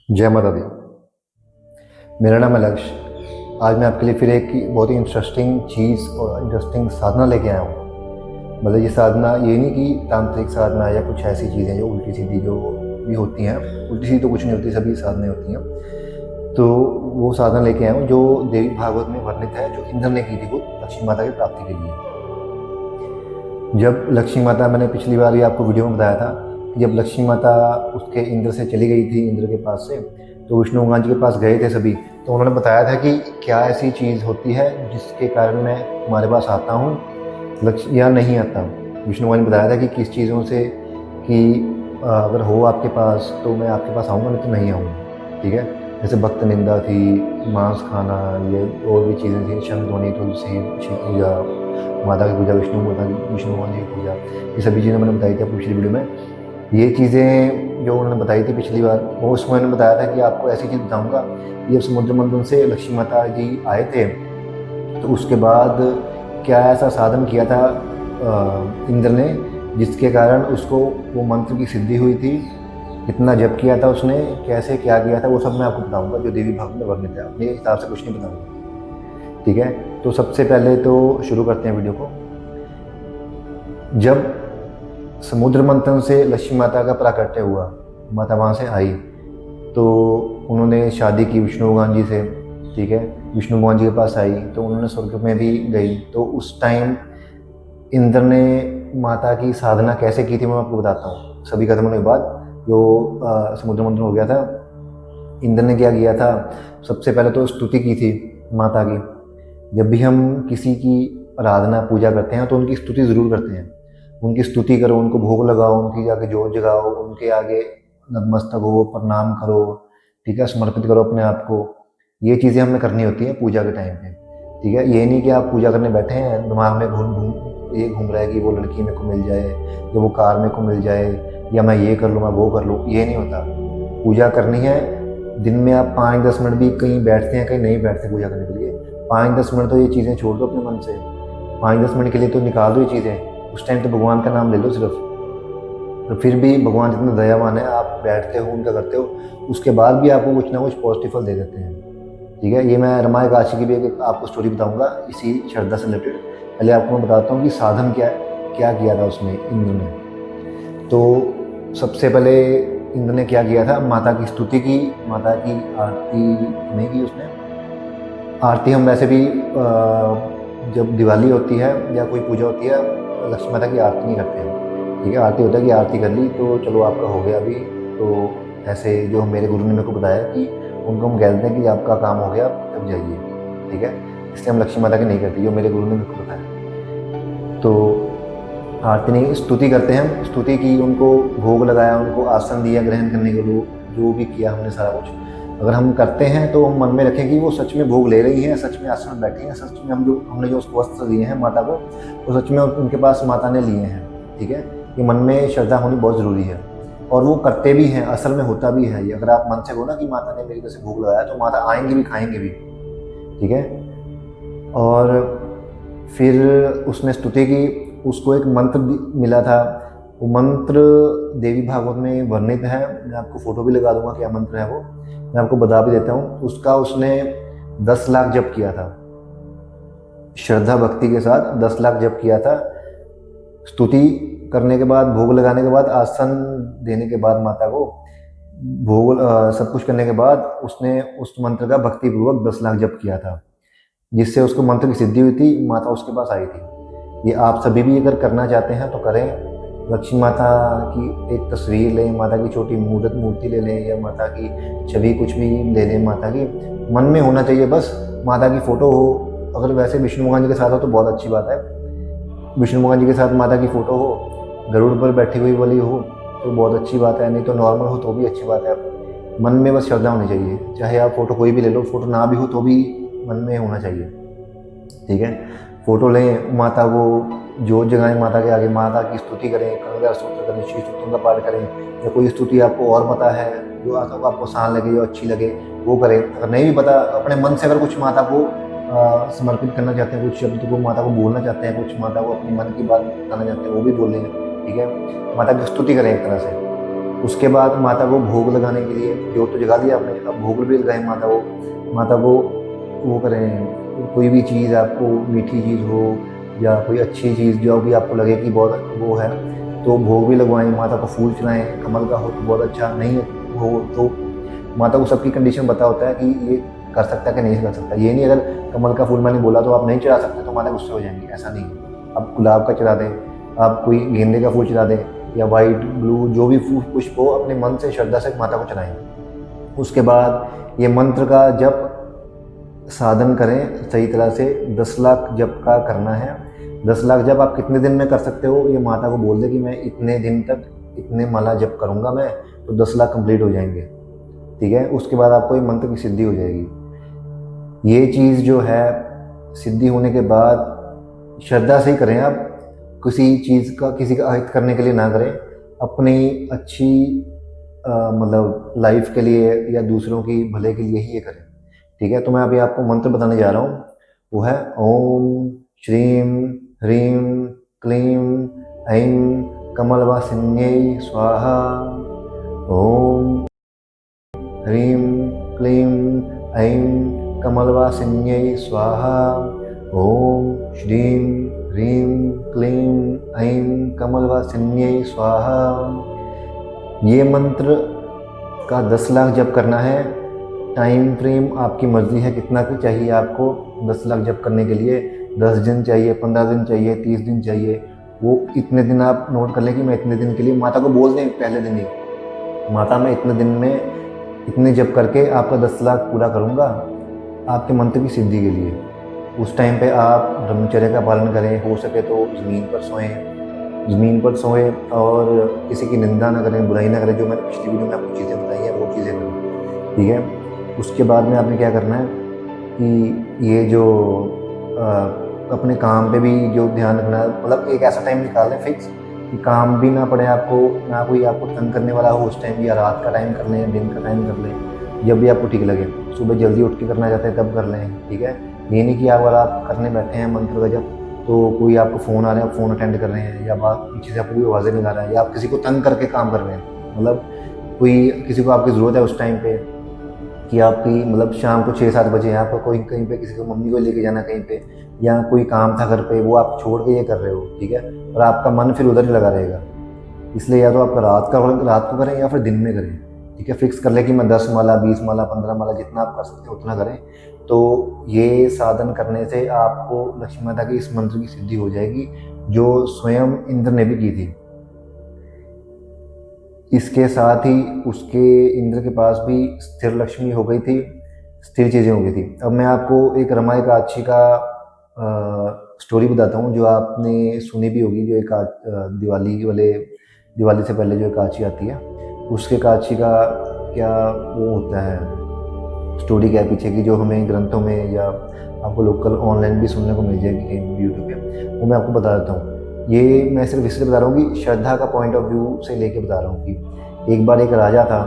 जय माता दी। मेरा नाम है लक्ष्य। आज मैं आपके लिए फिर एक बहुत ही इंटरेस्टिंग चीज़ और इंटरेस्टिंग साधना लेके आया हूँ। मतलब ये साधना ये नहीं कि तांत्रिक साधना या कुछ ऐसी चीज़ें जो उल्टी सीधी जो भी होती हैं। उल्टी सीधी तो कुछ नहीं होती, सभी साधनाएं होती हैं। तो वो साधना लेके आया हूँ जो देवी भागवत में वर्णित है, जो इंद्र ने की थी वो लक्ष्मी माता की प्राप्ति के लिए। जब लक्ष्मी माता, मैंने पिछली बार ही आपको वीडियो में बताया था कि जब लक्ष्मी माता उसके इंद्र से चली गई थी, इंद्र के पास से, तो विष्णु भगवान जी के पास गए थे सभी। तो उन्होंने बताया था कि क्या ऐसी चीज़ होती है जिसके कारण मैं तुम्हारे पास आता हूँ लक्ष्य या नहीं आता हूँ। विष्णु भगवान ने बताया था कि किस चीज़ों से, कि अगर हो आपके पास तो मैं आपके पास आऊँगा, नहीं तो नहीं आऊँगा। ठीक है। जैसे भक्त निंदा थी, मांस खाना, ये और भी चीज़ें थी, शंख ध्वनि, तुलसी, शिव पूजा, माता की पूजा, विष्णु भगवान जी की पूजा, ये सभी चीज़ें मैंने बताई थी आपको पिछली वीडियो में। ये चीज़ें जो उन्होंने बताई थी पिछली बार, वो उसमें उन्होंने बताया था कि आपको ऐसी चीज़ बताऊँगा। जब समुद्र मंथन से लक्ष्मी माता जी आए थे, तो उसके बाद क्या ऐसा साधन किया था इंद्र ने, जिसके कारण उसको वो मंत्र की सिद्धि हुई थी, कितना जप किया था उसने, कैसे क्या किया था, वो सब मैं आपको बताऊंगा जो देवी भागवत में वर्णित है। अपने हिसाब से कुछ नहीं बताऊंगा। ठीक है। तो सबसे पहले तो शुरू करते हैं वीडियो को। जब समुद्र मंथन से लक्ष्मी माता का प्राकट्य हुआ, माता वहाँ से आई, तो उन्होंने शादी की विष्णु भगवान जी से। ठीक है। विष्णु भगवान जी के पास आई तो उन्होंने स्वर्ग में भी गई। तो उस टाइम इंद्र ने माता की साधना कैसे की थी मैं आपको बताता हूँ। सभी खत्म होने के बाद जो समुद्र मंथन हो गया था, इंद्र ने क्या किया था, सबसे पहले तो स्तुति की थी माता की। जब भी हम किसी की आराधना पूजा करते हैं तो उनकी स्तुति ज़रूर करते हैं। उनकी स्तुति करो, उनको भोग लगाओ, उनकी आगे जोत जगाओ, उनके आगे नतमस्तक हो, प्रणाम करो। ठीक है। समर्पित करो अपने आप को। ये चीज़ें हमें करनी होती हैं पूजा के टाइम पे। ठीक है। ये नहीं कि आप पूजा करने बैठे हैं, दिमाग में घूम घूम ये घूम रहा है कि वो लड़की मेरे को मिल जाए, या वो कार मेरे को मिल जाए, या मैं ये कर लूँ, मैं वो कर लूँ। ये नहीं होता। पूजा करनी है। दिन में आप 5-10 मिनट भी कहीं बैठते हैं, कहीं नहीं बैठते पूजा करने के लिए, 5-10 मिनट तो ये चीज़ें छोड़ दो अपने मन से। 5-10 मिनट के लिए तो निकाल दो ये चीज़ें। उस टाइम तो भगवान का नाम ले लो सिर्फ। तो फिर भी भगवान जितने दयावान है, आप बैठते हो, उनका करते हो, उसके बाद भी आपको कुछ ना कुछ पॉजिटिव फल दे देते हैं। ठीक है। ये मैं रामायण काशी की भी एक आपको स्टोरी बताऊंगा इसी श्रद्धा से रिलेटेड। पहले आपको मैं बताता हूँ कि साधन क्या क्या किया था उसने, इंद्र ने। तो सबसे पहले इंद्र ने क्या किया था, माता की स्तुति की, माता की आरती नहीं की उसने। आरती हम वैसे भी जब दिवाली होती है या कोई पूजा होती है, लक्ष्मी माता की आरती नहीं करते हैं। ठीक है। आरती होता है कि आरती कर ली तो चलो आपका हो गया अभी। तो ऐसे जो मेरे गुरु ने मेरे को बताया कि उनको हम कह देते हैं कि आपका काम हो गया, तब जाइए। ठीक है। इसलिए हम लक्ष्मी माता की नहीं करती, जो मेरे गुरु ने मेरे को बताया। तो आरती नहीं, स्तुति करते हैं हम। स्तुति की, उनको भोग लगाया, उनको आसन दिया ग्रहण करने के लिए, जो भी किया हमने सारा कुछ अगर हम करते हैं तो हम मन में रखें कि वो सच में भोग ले रही हैं, सच में आसन में बैठी हैं, सच में हमने जो उसको वस्त्र दिए हैं माता को, वो सच में उनके पास माता ने लिए हैं। ठीक है। ये मन में श्रद्धा होनी बहुत ज़रूरी है। और वो करते भी हैं, असल में होता भी है ये। अगर आप मन से हो ना कि माता ने मेरी तरफ से भोग लगाया, तो माता आएंगी भी, खाएंगे भी। ठीक है। और फिर उसने स्तुति की, उसको एक मंत्र मिला था। वो मंत्र देवी भागवत में वर्णित है। मैं आपको फोटो भी लगा दूंगा क्या मंत्र है वो, मैं आपको बता भी देता हूँ। उसका उसने 10 लाख जप किया था, श्रद्धा भक्ति के साथ 10 लाख जप किया था। स्तुति करने के बाद, भोग लगाने के बाद, आसन देने के बाद माता को, भोग सब कुछ करने के बाद उसने उस मंत्र का भक्तिपूर्वक 10 लाख जप किया था, जिससे उसको मंत्र की सिद्धि हुई थी, माता उसके पास आई थी। ये आप सभी भी अगर करना चाहते हैं तो करें। लक्ष्मी माता की एक तस्वीर लें, माता की छोटी मूर्ति ले लें, या माता की छवि कुछ भी ले लें। माता की मन में होना चाहिए बस, माता की फ़ोटो हो। अगर वैसे विष्णु भगवान जी के साथ हो तो बहुत अच्छी बात है। विष्णु भगवान जी के साथ माता की फ़ोटो हो, गरुड़ पर बैठी हुई वाली हो, तो बहुत अच्छी बात है। नहीं तो नॉर्मल हो तो भी अच्छी बात है। मन में बस श्रद्धा होनी चाहिए। चाहे आप फ़ोटो कोई भी ले लो, फ़ोटो ना भी हो तो भी मन में होना चाहिए। ठीक है। फ़ोटो लें, माता को जोत जगाएं, माता के आगे माता की स्तुति करें, कनकदार स्तोत्र करें, श्री सूक्तों का पाठ करें, या कोई स्तुति आपको और पता है जो आपको आसान लगे, जो अच्छी लगे, वो करें। अगर नहीं भी पता, अपने मन से अगर कुछ माता को समर्पित करना चाहते हैं, कुछ शब्द को माता को बोलना चाहते हैं, कुछ माता को अपनी मन की बात बताना चाहते हैं, वो भी बोलें। ठीक है। माता की स्तुति करें एक तरह से। उसके बाद माता को भोग लगाने के लिए जोत तो जगा दिया आपने, अब भोग भी लगाए माता को वो करें, कोई भी चीज़ आपको मीठी चीज़ हो या कोई अच्छी चीज़ जो भी आपको लगे कि बहुत वो है, तो भोग भी लगवाएं, माता को फूल चढ़ाएं, कमल का हो तो बहुत अच्छा, नहीं हो तो माता को सबकी कंडीशन पता होता है कि ये कर सकता है कि नहीं कर सकता। ये नहीं अगर कमल का फूल मैंने बोला तो आप नहीं चढ़ा सकते तो माता गुस्से हो जाएंगी, ऐसा नहीं है। आप गुलाब का चढ़ा दें, आप कोई गेंदे का फूल चढ़ा दें या वाइट ब्लू जो भी पुष्प हो, अपने मन से श्रद्धा से माता को चढ़ाएं। उसके बाद ये मंत्र का जप साधन करें सही तरह से, 10 लाख जप का करना है। 10 लाख जप आप कितने दिन में कर सकते हो, ये माता को बोल दे कि मैं इतने दिन तक इतने माला जप करूँगा मैं, तो 10 लाख कंप्लीट हो जाएंगे, ठीक है। उसके बाद आपको ये मंत्र की सिद्धि हो जाएगी। ये चीज़ जो है सिद्धि होने के बाद श्रद्धा से ही करें आप, किसी चीज़ का किसी का हित करने के लिए ना करें, अपनी अच्छी मतलब लाइफ के लिए या दूसरों की भले के लिए ही ये करें, ठीक है। तो मैं अभी आपको मंत्र बताने जा रहा हूँ, वो है ओम श्रीम ह्रीम क्लीम ऐं कमलवासिन्यै स्वाहा। ओम ह्रीं क्लीं ऐं कमलवासिन्यै स्वाहा। ओम श्रीं ह्रीं क्लीं ऐं कमलवासिन्यै स्वाहा। ये मंत्र का 10 लाख जप करना है। टाइम फ्रेम आपकी मर्ज़ी है कितना की चाहिए आपको 10 लाख जप करने के लिए, 10 दिन चाहिए, 15 दिन चाहिए, 30 दिन चाहिए, वो इतने दिन आप नोट कर लें कि मैं इतने दिन के लिए, माता को बोल दें पहले दिन ही, माता मैं इतने दिन में इतने जप करके आपका 10 लाख पूरा करूँगा आपके मंत्र की सिद्धि के लिए। उस टाइम पे आप ब्रह्मचर्य का पालन करें, हो सके तो ज़मीन पर सोएं और किसी की निंदा ना करें, बुराई ना करें। जो मैंने पिछली वीडियो में आपको चीज़ें बताई हैं वो चीज़ें करें, ठीक है। उसके बाद में आपने क्या करना है कि ये जो अपने काम पे भी जो ध्यान रखना है, मतलब एक ऐसा टाइम निकाल लें फिक्स कि काम भी ना पड़े आपको, ना कोई आपको तंग करने वाला हो उस टाइम, या रात का टाइम कर लें या दिन का टाइम कर लें, जब भी आपको ठीक लगे। सुबह जल्दी उठ के करना चाहते हैं तब कर लें, ठीक है। ये नहीं कि अगर आप करने बैठे हैं मंत्र का जब तो कोई आपको फ़ोन आ रहा है, आप फ़ोन अटेंड कर रहे हैं, या बात पीछे से आपको कोई आवाज़ें नहीं आ रहा है, या आप किसी को तंग करके काम कर रहे हैं, मतलब कोई किसी को आपकी ज़रूरत है उस टाइम पे कि आपकी मतलब शाम को 6-7 बजे हैं, आपको कोई कहीं पे किसी को मम्मी को लेके जाना कहीं पे, या कोई काम था घर पे, वो आप छोड़ के ये कर रहे हो, ठीक है। और आपका मन फिर उधर ही लगा रहेगा, इसलिए या तो आप रात को करें या फिर दिन में करें, ठीक है। फिक्स कर लें कि मैं 10 माला 20 माला 15 माला जितना आप कर सकते हो उतना करें। तो ये साधन करने से आपको लक्ष्मी माता की इस मंत्र की सिद्धि हो जाएगी जो स्वयं इंद्र ने भी की थी। इसके साथ ही उसके इंद्र के पास भी स्थिर लक्ष्मी हो गई थी, स्थिर चीज़ें हो गई थी। अब मैं आपको एक रमा एकादशी का स्टोरी बताता हूँ जो आपने सुनी भी होगी, जो एक दिवाली से पहले जो एकादशी आती है, उसके एकादशी का क्या वो होता है, स्टोरी क्या है पीछे की, जो हमें ग्रंथों में या आपको लोकल ऑनलाइन भी सुनने को मिल जाएगी कहीं यूट्यूब पे, वो मैं आपको बता देता हूँ। ये मैं सिर्फ इसलिए बता रहा हूँ कि श्रद्धा का पॉइंट ऑफ व्यू से लेके बता रहा हूँ कि एक बार एक राजा था,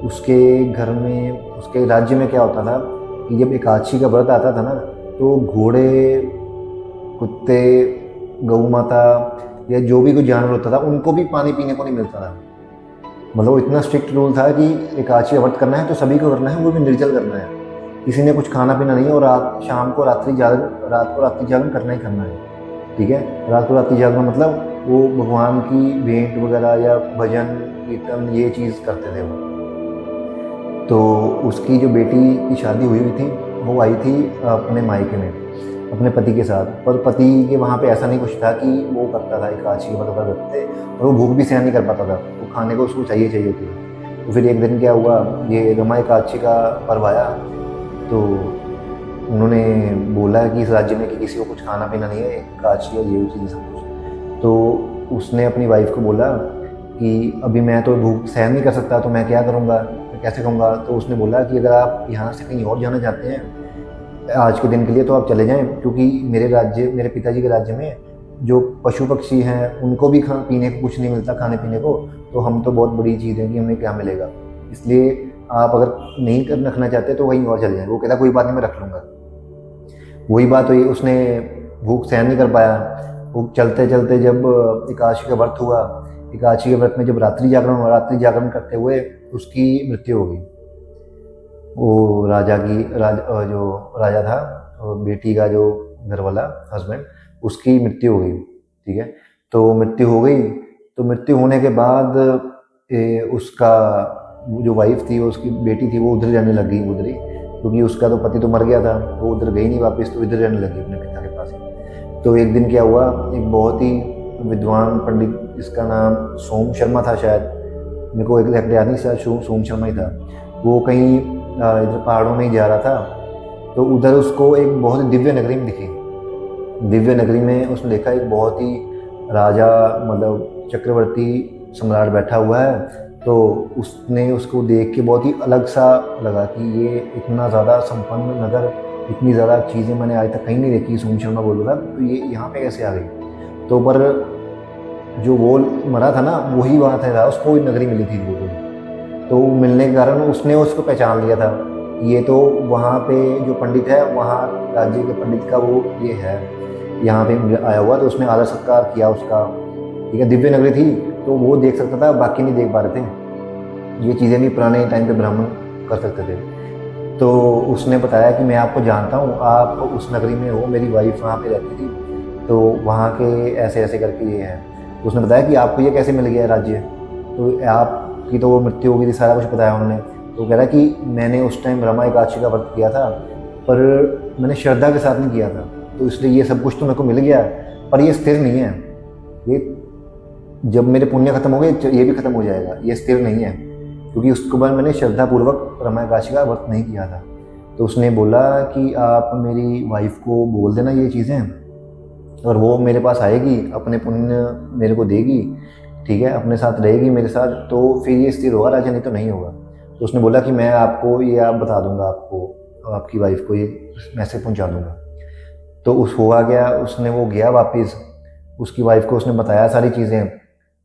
उसके घर में उसके राज्य में क्या होता था कि जब एकादशी का व्रत आता था ना, तो घोड़े, कुत्ते, गऊ माता या जो भी कोई जानवर होता था उनको भी पानी पीने को नहीं मिलता था। मतलब इतना स्ट्रिक्ट रूल था कि एकादशी का व्रत करना है तो सभी को करना है, वो भी निर्जल करना है, किसी ने कुछ खाना पीना नहीं है, और रात को रात्रि जागरण करना ही करना है, ठीक है। रात को रात्रि जागरण मतलब वो भगवान की भेंट वगैरह या भजन कीर्तन ये चीज़ करते थे वो। तो उसकी जो बेटी की शादी हुई थी वो आई थी अपने मायके में अपने पति के साथ, पर पति के वहाँ पे ऐसा नहीं कुछ था कि वो करता था एकादशी के व्रत करते, और वो भूख भी सहन नहीं कर पाता था, वो खाने को उसको चाहिए होती है। तो फिर एक दिन क्या हुआ, ये रमा एकादशी का पर्व आया, तो उन्होंने बोला कि इस राज्य में कि किसी को कुछ खाना पीना नहीं है, एकादशी है, ये चीज़ सब कुछ। तो उसने अपनी वाइफ को बोला कि अभी मैं तो भूख सहन नहीं कर सकता, तो मैं क्या करूँगा, मैं कैसे कहूँगा। तो उसने बोला कि अगर आप यहाँ से कहीं और जाना चाहते हैं आज के दिन के लिए तो आप चले जाएं, क्योंकि मेरे पिताजी के राज्य में जो पशु पक्षी हैं उनको भी पीने को कुछ नहीं मिलता, खाने पीने को, तो हम तो बहुत बड़ी चीज़ है कि हमें क्या मिलेगा, इसलिए आप अगर नहीं रखना चाहते तो वहीं और चले जाएं। वो कहता कोई बात नहीं, मैं रख लूँगा। वही बात हुई, उसने भूख सहन नहीं कर पाया। वो चलते चलते जब एकादशी का व्रत हुआ, एकादशी के व्रत में जब रात्रि जागरण करते हुए उसकी मृत्यु हो गई। वो जो राजा था, और बेटी का जो घर वाला हस्बैंड, उसकी मृत्यु हो गई। ठीक है, तो मृत्यु हो गई, तो मृत्यु होने के बाद उसका जो वाइफ थी, उसकी बेटी थी, वो उधर रहने लग गई उधर ही, क्योंकि उसका तो पति तो मर गया था, वो उधर गई नहीं वापस, तो इधर रहने लगी अपने पिता के पास ही। तो एक दिन क्या हुआ, एक बहुत ही विद्वान पंडित, जिसका नाम सोम शर्मा था शायद, मेरे को एग्जैक्ट याद नहीं, शायद सोम शर्मा ही था, वो कहीं इधर पहाड़ों में ही जा रहा था। तो उधर उसको एक बहुत ही दिव्य नगरी में दिखी। दिव्य नगरी में उसने देखा एक बहुत ही राजा, मतलब चक्रवर्ती सम्राट बैठा हुआ है। तो उसने उसको देख के बहुत ही अलग सा लगा कि ये इतना ज़्यादा संपन्न नगर, इतनी ज़्यादा चीज़ें मैंने आज तक कहीं नहीं देखी। सोम शर्मा बोल रहा था, तो ये यहाँ पे कैसे आ गई? तो पर जो वो मरा था ना, वही वहाँ था, उसको नगरी मिली थी वो। तो मिलने के कारण उसने उसको पहचान लिया था, ये तो वहाँ पे जो पंडित है, वहाँ राज्य के पंडित का वो ये है, यहाँ पे आया हुआ। तो उसने आदर सत्कार किया उसका। ठीक है, दिव्य नगरी थी, तो वो देख सकता था, बाकी नहीं देख पा रहे थे। ये चीज़ें भी पुराने टाइम पे ब्राह्मण कर सकते थे। तो उसने बताया कि मैं आपको जानता हूँ, आप उस नगरी में हो, मेरी वाइफ वहाँ पे रहती थी, तो वहाँ के ऐसे ऐसे करके ये है। तो उसने बताया कि आपको ये कैसे मिल गया राज्य? तो आपकी तो वो मृत्यु हो गई थी, सारा कुछ बताया उन्होंने। तो कह रहा कि मैंने उस टाइम रमा एकादशी का व्रत किया था, पर मैंने श्रद्धा के साथ नहीं किया था, तो इसलिए ये सब कुछ तो मेरे को मिल गया, पर ये स्थिर नहीं है। ये जब मेरे पुण्य खत्म हो गए, ये भी खत्म हो जाएगा, ये स्थिर नहीं है, क्योंकि उसके बाद मैंने श्रद्धापूर्वक रमा एकादशी का व्रत नहीं किया था। तो उसने बोला कि आप मेरी वाइफ को बोल देना ये चीज़ें, और वो मेरे पास आएगी, अपने पुण्य मेरे को देगी, ठीक है, अपने साथ रहेगी मेरे साथ, तो फिर ये स्थिर होगा राजा, नहीं तो नहीं होगा। तो उसने बोला कि मैं आपको ये आप बता दूंगा, आपको, आपकी वाइफ को ये मैसेज पहुंचा दूंगा। तो उस हुआ गया, उसने वो गया वापस, उसकी वाइफ को उसने बताया सारी चीज़ें।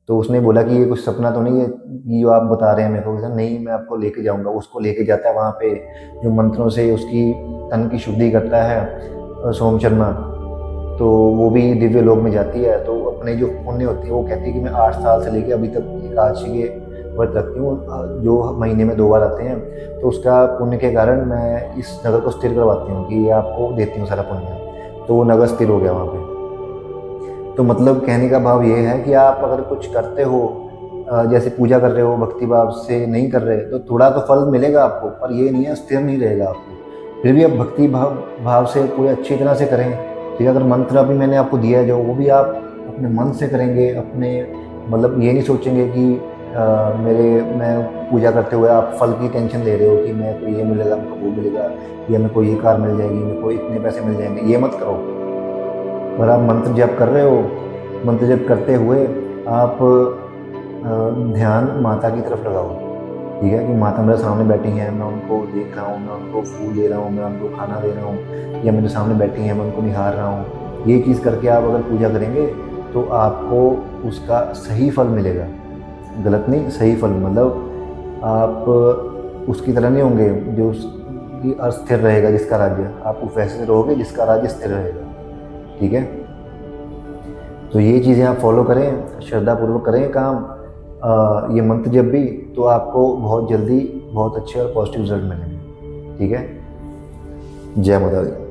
तो उसने बोला कि ये कुछ सपना तो नहीं है ये जो आप बता रहे हैं मेरे को? नहीं, मैं आपको लेके जाऊंगा। उसको लेके जाता है वहाँ पे, जो मंत्रों से उसकी तन की शुद्धि करता है सोम शर्मा। तो वो भी दिव्य लोक में जाती है। तो अपने जो पुण्य होती है, वो कहती है कि मैं 8 साल से लेके अभी तक एकादशी के व्रत रखती हूँ, जो महीने में 2 बार आते हैं। तो उसका पुण्य के कारण मैं इस नगर को स्थिर करवाती हूँ कि ये आपको देती हूँ सारा पुण्य। तो वो नगर स्थिर हो गया वहाँ पे। तो मतलब कहने का भाव ये है कि आप अगर कुछ करते हो, जैसे पूजा कर रहे हो, भक्ति भाव से नहीं कर रहे, तो थोड़ा तो फल मिलेगा आपको, पर ये नहीं है, स्थिर नहीं रहेगा आपको। फिर भी आप भक्ति भाव से पूरी अच्छी तरह से करें। ठीक है, अगर मंत्र अभी मैंने आपको दिया है जो, वो भी आप अपने मन से करेंगे, अपने मतलब ये नहीं सोचेंगे कि मैं पूजा करते हुए आप फल की टेंशन ले रहे हो कि मेरे को ये मिलेगा, मेरे को वो मिलेगा, या मेरे को ये कार मिल जाएगी, मेरे को इतने पैसे मिल जाएंगे, ये मत करो। अगर आप मंत्र जप कर रहे हो, मंत्र जप करते हुए आप ध्यान माता की तरफ लगाओ। ठीक है, कि माता मेरे सामने बैठी हैं, मैं उनको देख रहा हूँ, मैं उनको फूल दे रहा हूँ, मैं उनको खाना दे रहा हूँ, या मेरे सामने बैठी हैं, मैं उनको निहार रहा हूँ। ये चीज़ करके आप अगर पूजा करेंगे, तो आपको उसका सही फल मिलेगा। गलत नहीं, सही फल। मतलब आप उसकी तरह नहीं होंगे जो उसकी अस्थिर रहेगा जिसका राज्य, आप वैसे रहोगे जिसका राज्य स्थिर रहेगा। ठीक है, तो ये चीज़ें आप फॉलो करें, श्रद्धापूर्वक करें काम, ये मंत्र जब भी, तो आपको बहुत जल्दी बहुत अच्छे और पॉजिटिव रिजल्ट मिलेंगे। ठीक है, जय माता दी।